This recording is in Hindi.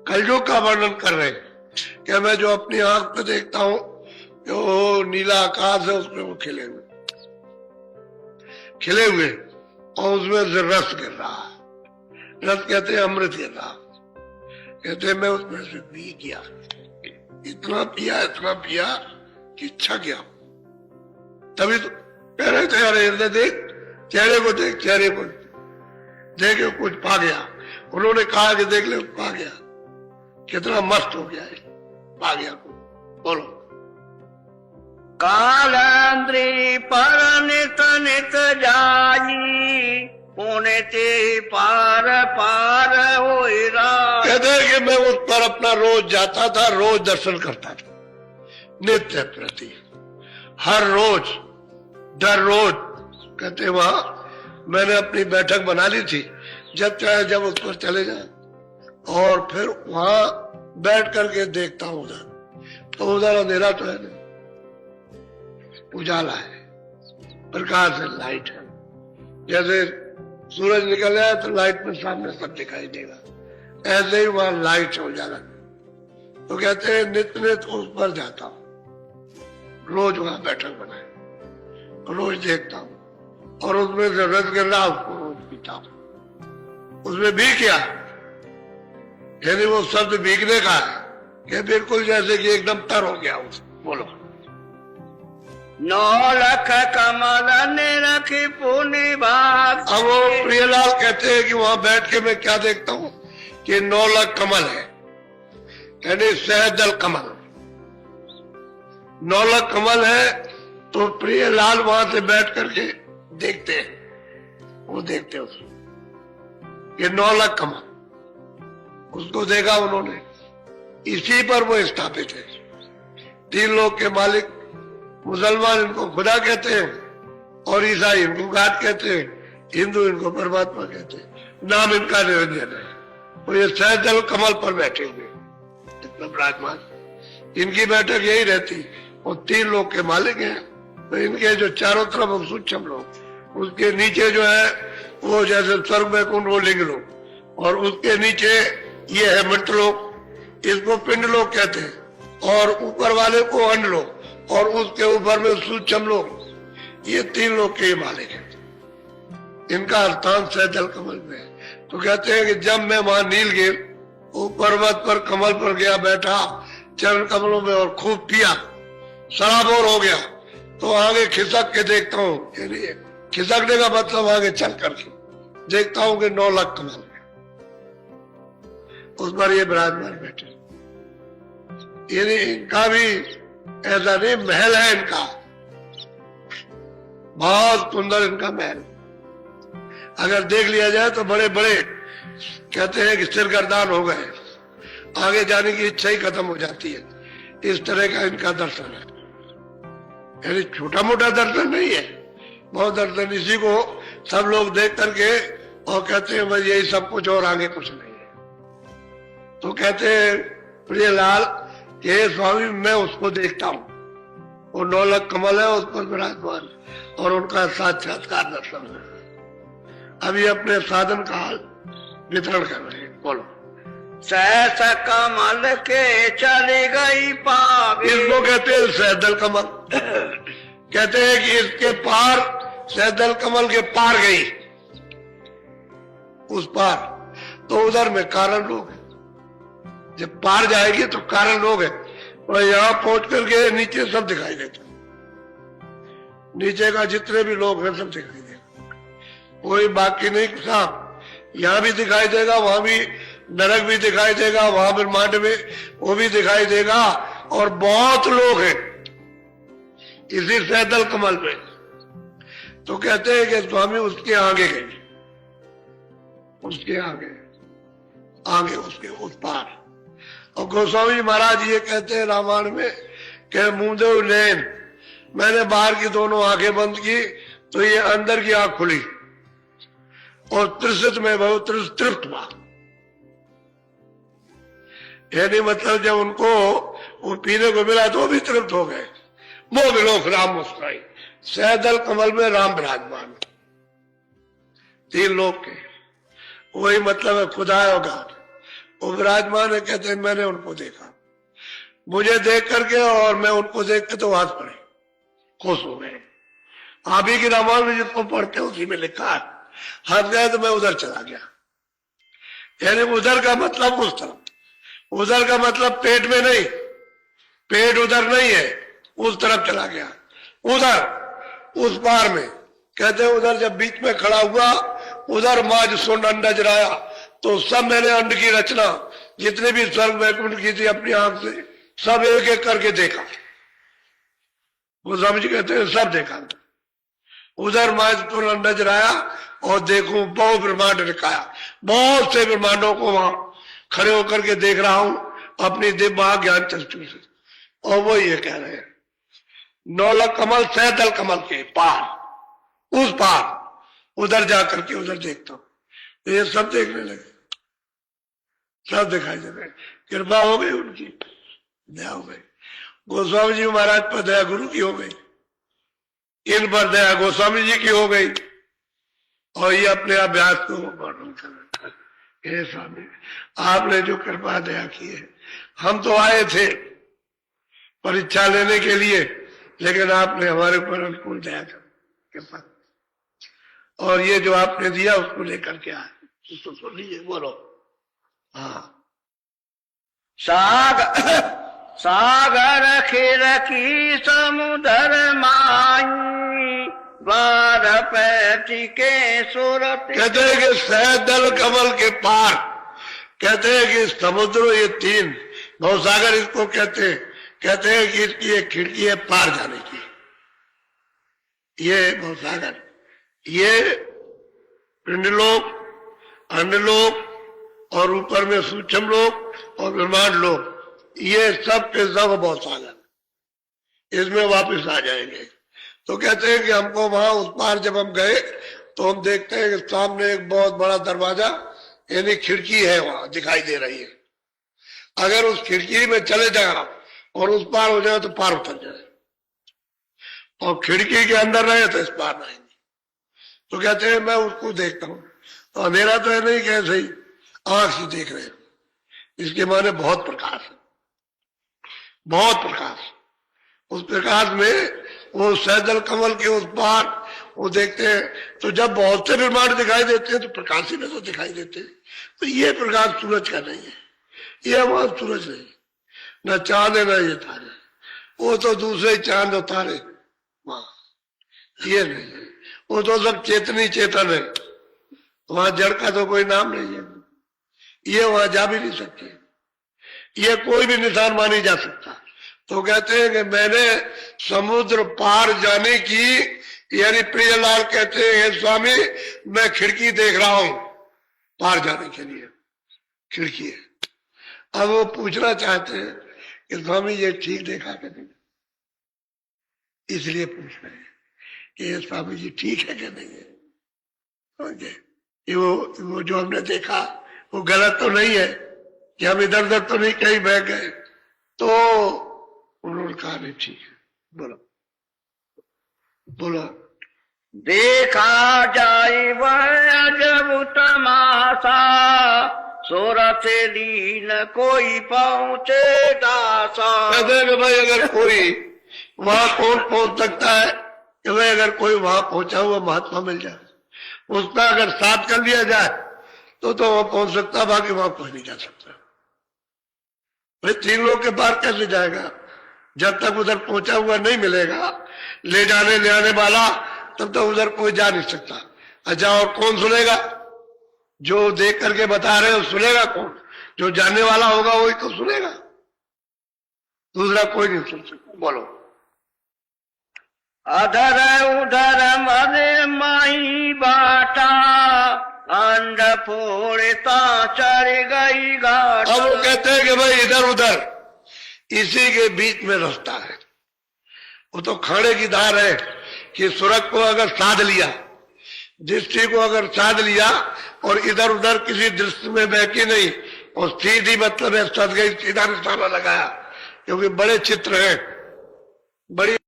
कलयुग का वर्णन कर रहे हैं कि मैं जो अपनी आंख पे देखता हूं कि वो नीला आकाश है, उसमें वो खिले हुए और उसमें से रस गिर रहा है। रस कहते हैं अमृत गिर रहा, कहते हैं मैं उसमें से पी गया, इतना पिया कि छक गया। तभी तो कह रहे थे अरे हृदय देख, चेहरे को देख कुछ पा गया। उन्होंने कहा कि देख ले पा गया, कितना मस्त हो गया है, पा गया को। बोलो कालांद्री पर नित नित जाई, पुण्य ते पार पार होई राय। कहते हैं कि मैं उस पर अपना रोज जाता था, रोज दर्शन करता था, नित्य प्रति हर रोज दर रोज। कहते वहां मैंने अपनी बैठक बना ली थी, जब चाहे जब उस पर चले जाए, और फिर वहां बैठ करके देखता हूं उधर, तो उधर अंधेरा तो है नहीं, उजाला है, प्रकाश है, लाइट है। जैसे सूरज निकल जाए तो लाइट में सामने सब दिखाई देगा, ऐसे ही वहां लाइट है, उजाला। तो कहते हैं नित्य नित्य उस पर जाता हूं, रोज वहां बैठक बनाए, रोज देखता हूं, और उसमें से रस गिर रहा उसको रोज पीता हूं। उसमें भी क्या, यानी वो शब्द भीगने का है कि बिल्कुल जैसे कि एकदम तर हो गया उस। बोलो 9 लाख कमल ने रखी पुण्य भाग। अब वो प्रियलाल कहते हैं कि वहां बैठ के मैं क्या देखता हूं कि 9 लाख कमल है, यानी सहदल कमल 9 लाख कमल है। तो प्रियलाल वहां से बैठ करके देखते हैं, वो देखते हैं उसको, ये 9 लाख कमल, उसको देखा उन्होंने, इसी पर वो स्थापित है। 3 लोग के मालिक, मुसलमान इनको खुदा कहते हैं, और ईसाई इनको गाड कहते हैं, हिंदू इनको परमात्मा कहते हैं, नाम इनका निरंजन है। और ये सहजल कमल पर बैठे हुए विराजमान, इनकी बैठक यही रहती। और 3 लोग के मालिक हैं, तो इनके जो चारों तरफ सूक्ष्म लोग, उसके नीचे जो है वो जैसे स्वर्ग में कुंड, वो लिंग लोग, और उसके नीचे ये है मृत लोग, इसको पिंड लोग कहते हैं, और ऊपर वाले को अंड लोग, और उसके ऊपर में सूक्ष्म लोग। ये 3 लोग के मालिक हैं, इनका स्थान सहजल कमल में है। तो कहते हैं कि जब मैं वहां नीलगिरी पर्वत पर कमल पर गया, बैठा चरण कमलों में और खूब पिया, सराबोर हो गया, तो आगे खिसक के देखता हूँ, खिसकने का मतलब आगे चल करके देखता हूँ कि 9 लाख कमल है, उस पर ये विराजमान बैठे। यानी इनका भी ऐसा नहीं, महल है इनका, बहुत सुंदर इनका महल। अगर देख लिया जाए तो बड़े बड़े कहते हैं कि सिर गर्दान हो गए, आगे जाने की इच्छा ही खत्म हो जाती है। इस तरह का इनका दर्शन है, यानी छोटा मोटा दर्शन नहीं है, बहुत दर्शन। इसी को सब लोग देख करके और कहते हैं बस यही सब कुछ और आगे कुछ नहीं है। तो कहते हैं प्रियलाल कि स्वामी मैं उसको देखता हूँ, वो 9 लाख कमल है, उस पर विराजमान, और उनका साक्षात्कार दर्शन है। अभी अपने साधन काल वितरण कर रहे हैं। बोलो सहस कमल के चली गई पावी। इसको कहते हैं सहदल कमल। कहते हैं कि इसके पार, सहदल कमल के पार गई, उस पार, तो उधर में कारण लोग हैं। जब पार जाएगी तो कारण लोग हैं, और यहां पहुंच करके नीचे सब दिखाई देता, नीचे का जितने भी लोग हैं सब दिखाई देगा, कोई बाकी नहीं साहब। यहाँ भी दिखाई देगा, वहां भी नरक भी दिखाई देगा, वहां ब्रह्मांड में वो भी दिखाई देगा, और बहुत लोग हैं इसी सहदल कमल में। तो कहते हैं कि स्वामी उसके आगे गए, उसके आगे उसके उस पार। और गोस्वामी महाराज ये कहते हैं रामायण में कि मुंदेव नैन, मैंने बाहर की दोनों आंखें बंद की तो ये अंदर की आंख खुली, और त्रिसित में बहुत तृप्त हुआ। यानी मतलब जब उनको वो पीने को मिला तो भी तृप्त हो गए। वो विलोक राम मुस्कुराई, सहदल कमल में राम विराजमान, 3 लोग के, वही मतलब है खुदा और गाड। वो विराजमान है, कहते हैं मैंने उनको देखा, मुझे देख करके और मैं उनको देख के तो हाथ पड़े, खुश हो गए। आप ही की रामायण में जिसको पढ़ते हैं उसी में लिखा है, हंस गए तो मैं उधर चला गया। यानी उधर का मतलब उस तरफ, उधर का मतलब पेट में नहीं, पेट उधर नहीं है, उस तरफ चला गया, उधर उस पार में। कहते हैं उधर जब बीच में खड़ा हुआ, उधर माज सुन अंडा जराया, तो सब मैंने अंड की रचना जितने भी स्वर्ग वैकुंठ की थी अपनी आंख से सब एक एक करके देखा। वो स्वामी जी कहते हैं सब देखा। उधर माज सुन अंडा जराया और देखूं बहुत ब्रह्मांड दिखाया, बहुत से ब्रह्मांडों को वहां खड़े होकर के देख रहा हूं अपनी दिव्य ज्ञान चक्षु से। और वो ये कह रहे हैं नौलख कमल सैदल कमल के पार, उस पार उधर जाकर के उधर देखता हूं। ये सब देखने लगे, सब दिखाई दे रहे। कृपा हो गई उनकी, दया हो गई। गोस्वामी जी महाराज पर दया गुरु की हो गई, इन पर दया गोस्वामी जी की हो गई, और ये अपने अभ्यास को वर्णन कर रहे थे। हे स्वामी आपने जो कृपा दया की है, हम तो आए थे परीक्षा लेने के लिए, लेकिन आपने हमारे ऊपर अनुकूल दया कर कृपा, और ये जो आपने दिया उसको लेकर के आए, उसको सुन लीजिए, बोलो। हाँ, सागर खिर की समुदर माई, बार पैठी के सूरत। कहते हैं कि सैदल कमल के पार, कहते हैं कि समुद्र ये तीन भवसागर इसको कहते हैं कि इसकी एक खिड़की है पार जाने की, ये भवसागर, ये पिंडलोक, अन्यलोक और ऊपर में सूक्ष्म लोक और ब्रह्मांड लोक, ये सब के सब भवसागर, इसमें वापस आ जाएंगे। तो कहते हैं कि हमको वहां उस पार जब हम गए तो हम देखते हैं कि सामने एक बहुत बड़ा दरवाजा यानी खिड़की है, वहां दिखाई दे रही है। अगर उस खिड़की में चले जाए और उस पार हो जाए तो पार उतर जाए, और खिड़की के अंदर रहे तो इस पार नहीं। तो कहते हैं मैं उसको देखता हूं, तो अंधेरा तो है नहीं, कैसे ही आंख से देख रहे हैं, इसके माने बहुत प्रकाश है, बहुत प्रकाश। उस प्रकाश में वो सैदल कमल के उस पार वो देखते हैं, तो जब बहुत से ब्रह्मांड दिखाई देते हैं तो प्रकाश ही में तो दिखाई देते हैं। तो ये प्रकाश सूरज का नहीं है, ये वहां सूरज नहीं, न चांद है न ये तारे, वो तो दूसरे चांद और तारे वहां, ये नहीं है, वो तो सब चेतनी चेतन है, वहां जड़ का तो कोई नाम नहीं है, ये वहां जा भी नहीं सकते, ये कोई भी निशान मानी जा सकता। तो कहते हैं कि मैंने समुद्र पार जाने की, यानी प्रियलाल कहते हैं स्वामी मैं खिड़की देख रहा हूं पार जाने के लिए, खिड़की है। अब वो पूछना चाहते हैं कि स्वामी ये ठीक देखा कि नहीं, इसलिए पूछ रहे हैं कि स्वामी जी ठीक है कि नहीं है, कि वो जो हमने देखा वो गलत तो नहीं है, कि हम इधर उधर तो नहीं कहीं बह गए। तो उन्होंने कहा नहीं ठीक है, बोलो बोलो। देखा जाए वह अजब तमाशा, सूरत दीन कोई पहुंचे दासा। कहते हैं कि भाई अगर कोई वहां कौन पहुंच सकता है, कि भाई अगर कोई वहां पहुंचा हुआ महात्मा मिल जाए, उसका अगर साथ कर लिया जाए तो वहां पहुंच सकता, बाकी वहां पहुंच नहीं जा सकता। भाई तीन लोग के पार कैसे जाएगा, जब तक उधर पहुंचा हुआ नहीं मिलेगा ले जाने ले आने वाला, तब तक उधर कोई जा नहीं सकता। अच्छा और कौन सुनेगा, जो देख करके बता रहे हो सुनेगा कौन, जो जानने वाला होगा वही तो सुनेगा, दूसरा कोई नहीं सुन सकता। बोलो। अधर उधर मरे माई बाटा, अंड फोड़ता चढ़ गई घाट। अब वो कहते हैं कि भाई इधर उधर इसी के बीच में रास्ता है, वो तो खाने की धार है कि सुरग को अगर साध लिया, दृष्टि को अगर साध लिया और इधर उधर किसी दृष्टि में बहकी नहीं, और सीधी मतलब है सद गई, सीधा निशाना लगाया, क्योंकि बड़े चित्र हैं, बड़ी